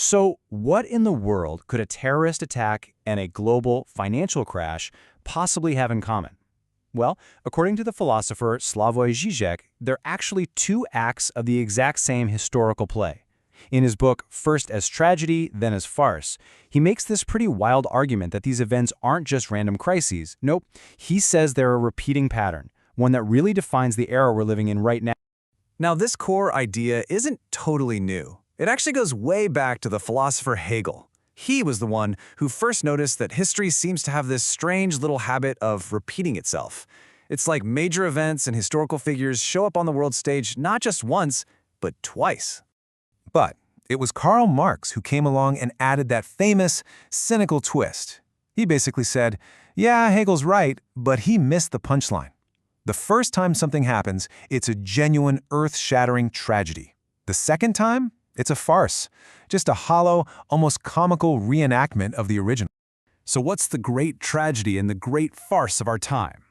So, what in the world could a terrorist attack and a global financial crash possibly have in common? Well, according to the philosopher Slavoj Žižek, they're actually two acts of the exact same historical play. In his book, First as Tragedy, Then as Farce, he makes this pretty wild argument that these events aren't just random crises. Nope, he says they're a repeating pattern, one that really defines the era we're living in right now. Now, this core idea isn't totally new. It actually goes way back to the philosopher Hegel. He was the one who first noticed that history seems to have this strange little habit of repeating itself. It's like major events and historical figures show up on the world stage not just once, but twice. But it was Karl Marx who came along and added that famous, cynical twist. He basically said, yeah, Hegel's right, but he missed the punchline. The first time something happens, it's a genuine, earth-shattering tragedy. The second time, it's a farce, just a hollow, almost comical reenactment of the original. So what's the great tragedy and the great farce of our time?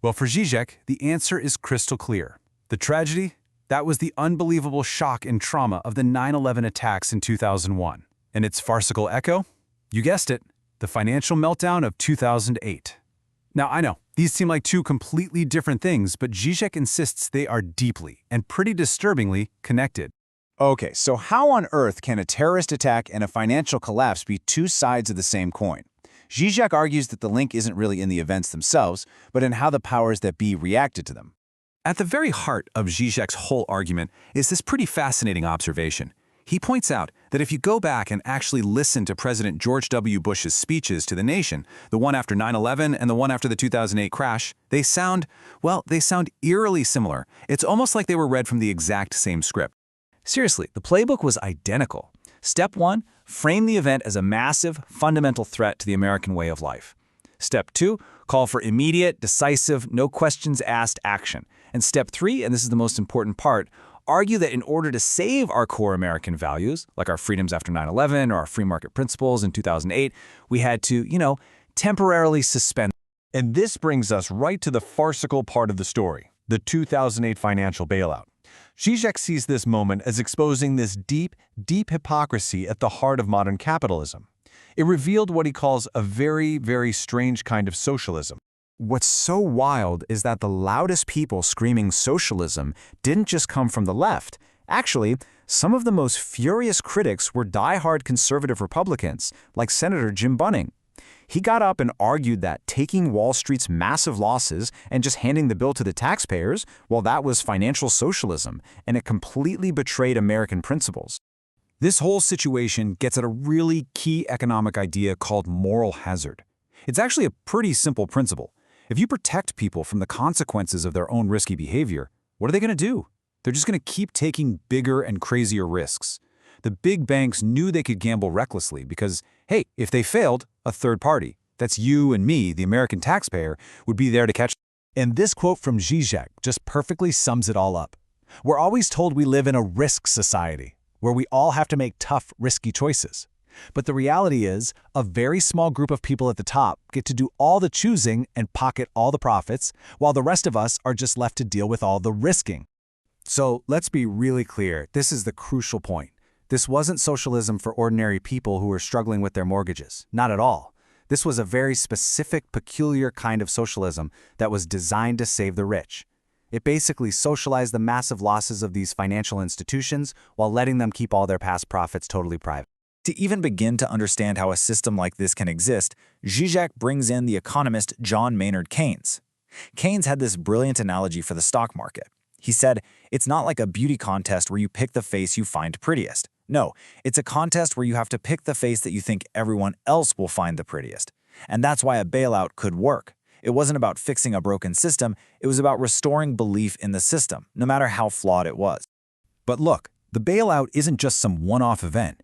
Well, for Žižek, the answer is crystal clear. The tragedy? That was the unbelievable shock and trauma of the 9/11 attacks in 2001. And its farcical echo? You guessed it, the financial meltdown of 2008. Now, I know, these seem like two completely different things, but Žižek insists they are deeply and pretty disturbingly connected. Okay, so how on earth can a terrorist attack and a financial collapse be two sides of the same coin? Žižek argues that the link isn't really in the events themselves, but in how the powers that be reacted to them. At the very heart of Žižek's whole argument is this pretty fascinating observation. He points out that if you go back and actually listen to President George W. Bush's speeches to the nation, the one after 9/11 and the one after the 2008 crash, they sound eerily similar. It's almost like they were read from the exact same script. Seriously, the playbook was identical. Step 1, frame the event as a massive, fundamental threat to the American way of life. Step 2, call for immediate, decisive, no questions asked action. And step 3, and this is the most important part, argue that in order to save our core American values, like our freedoms after 9/11 or our free market principles in 2008, we had to, temporarily suspend. And this brings us right to the farcical part of the story, the 2008 financial bailout. Žižek sees this moment as exposing this deep, deep hypocrisy at the heart of modern capitalism. It revealed what he calls a very, very strange kind of socialism. What's so wild is that the loudest people screaming socialism didn't just come from the left. Actually, some of the most furious critics were die-hard conservative Republicans, like Senator Jim Bunning. He got up and argued that taking Wall Street's massive losses and just handing the bill to the taxpayers, well, that was financial socialism, and it completely betrayed American principles. This whole situation gets at a really key economic idea called moral hazard. It's actually a pretty simple principle. If you protect people from the consequences of their own risky behavior, what are they going to do? They're just going to keep taking bigger and crazier risks. The big banks knew they could gamble recklessly because, hey, if they failed, a third party, that's you and me, the American taxpayer, would be there to catch. And this quote from Žižek just perfectly sums it all up. We're always told we live in a risk society, where we all have to make tough, risky choices. But the reality is, a very small group of people at the top get to do all the choosing and pocket all the profits, while the rest of us are just left to deal with all the risking. So let's be really clear, this is the crucial point. This wasn't socialism for ordinary people who were struggling with their mortgages. Not at all. This was a very specific, peculiar kind of socialism that was designed to save the rich. It basically socialized the massive losses of these financial institutions while letting them keep all their past profits totally private. To even begin to understand how a system like this can exist, Žižek brings in the economist John Maynard Keynes. Keynes had this brilliant analogy for the stock market. He said, it's not like a beauty contest where you pick the face you find prettiest. No, it's a contest where you have to pick the face that you think everyone else will find the prettiest. And that's why a bailout could work. It wasn't about fixing a broken system, it was about restoring belief in the system, no matter how flawed it was. But look, the bailout isn't just some one-off event.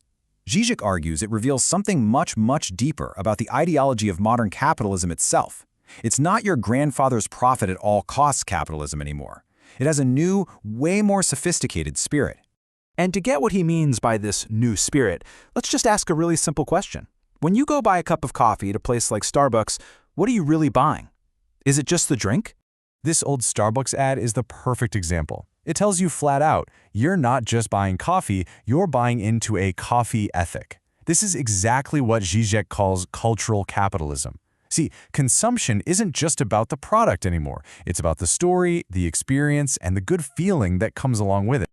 Žižek argues it reveals something much, much deeper about the ideology of modern capitalism itself. It's not your grandfather's profit at all costs capitalism anymore. It has a new, way more sophisticated spirit. And to get what he means by this new spirit, let's just ask a really simple question. When you go buy a cup of coffee at a place like Starbucks, what are you really buying? Is it just the drink? This old Starbucks ad is the perfect example. It tells you flat out, you're not just buying coffee, you're buying into a coffee ethic. This is exactly what Žižek calls cultural capitalism. See, consumption isn't just about the product anymore. It's about the story, the experience, and the good feeling that comes along with it.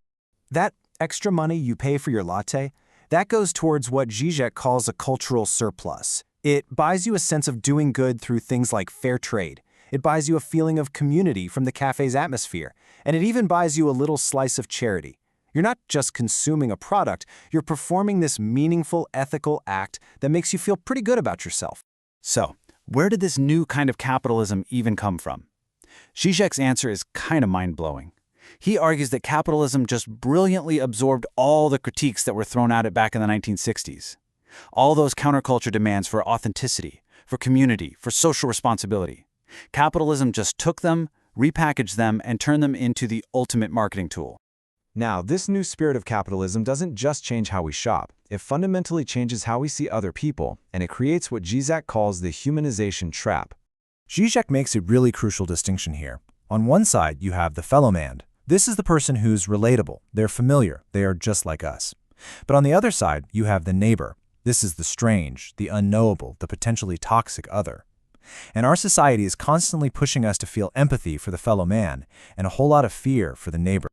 That extra money you pay for your latte, that goes towards what Žižek calls a cultural surplus. It buys you a sense of doing good through things like fair trade. It buys you a feeling of community from the cafe's atmosphere. And it even buys you a little slice of charity. You're not just consuming a product, you're performing this meaningful, ethical act that makes you feel pretty good about yourself. So, where did this new kind of capitalism even come from? Žižek's answer is kind of mind-blowing. He argues that capitalism just brilliantly absorbed all the critiques that were thrown at it back in the 1960s. All those counterculture demands for authenticity, for community, for social responsibility. Capitalism just took them, repackaged them, and turned them into the ultimate marketing tool. Now, this new spirit of capitalism doesn't just change how we shop. It fundamentally changes how we see other people, and it creates what Žižek calls the humanization trap. Žižek makes a really crucial distinction here. On one side, you have the fellow man. This is the person who's relatable. They're familiar. They are just like us. But on the other side, you have the neighbor. This is the strange, the unknowable, the potentially toxic other. And our society is constantly pushing us to feel empathy for the fellow man and a whole lot of fear for the neighbor.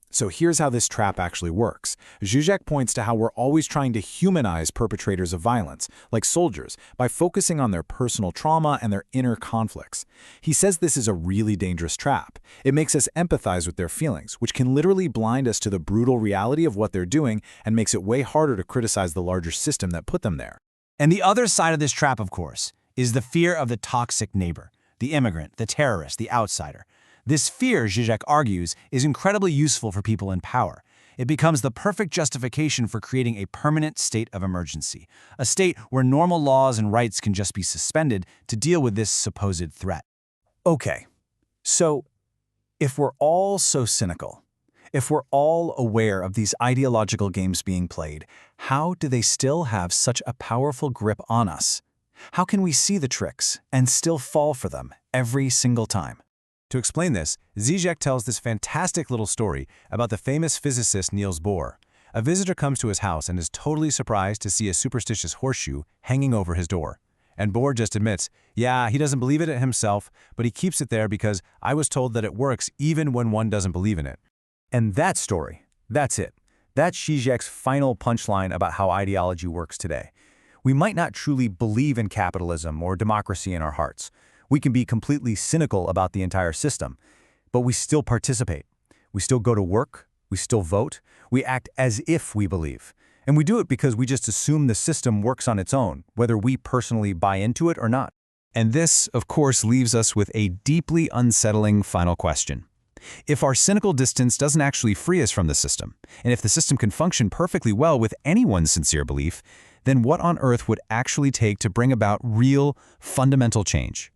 So here's how this trap actually works. Žižek points to how we're always trying to humanize perpetrators of violence, like soldiers, by focusing on their personal trauma and their inner conflicts. He says this is a really dangerous trap. It makes us empathize with their feelings, which can literally blind us to the brutal reality of what they're doing and makes it way harder to criticize the larger system that put them there. And the other side of this trap, of course, is the fear of the toxic neighbor, the immigrant, the terrorist, the outsider. This fear, Žižek argues, is incredibly useful for people in power. It becomes the perfect justification for creating a permanent state of emergency, a state where normal laws and rights can just be suspended to deal with this supposed threat. Okay, so if we're all so cynical, if we're all aware of these ideological games being played, how do they still have such a powerful grip on us? How can we see the tricks and still fall for them every single time? To explain this, Žižek tells this fantastic little story about the famous physicist Niels Bohr. A visitor comes to his house and is totally surprised to see a superstitious horseshoe hanging over his door. And Bohr just admits, yeah, he doesn't believe in it himself, but he keeps it there because I was told that it works even when one doesn't believe in it. And that story, that's it. That's Žižek's final punchline about how ideology works today. We might not truly believe in capitalism or democracy in our hearts. We can be completely cynical about the entire system, but we still participate. We still go to work. We still vote. We act as if we believe. And we do it because we just assume the system works on its own, whether we personally buy into it or not. And this, of course, leaves us with a deeply unsettling final question. If our cynical distance doesn't actually free us from the system, and if the system can function perfectly well with anyone's sincere belief, then what on earth would actually take to bring about real, fundamental change?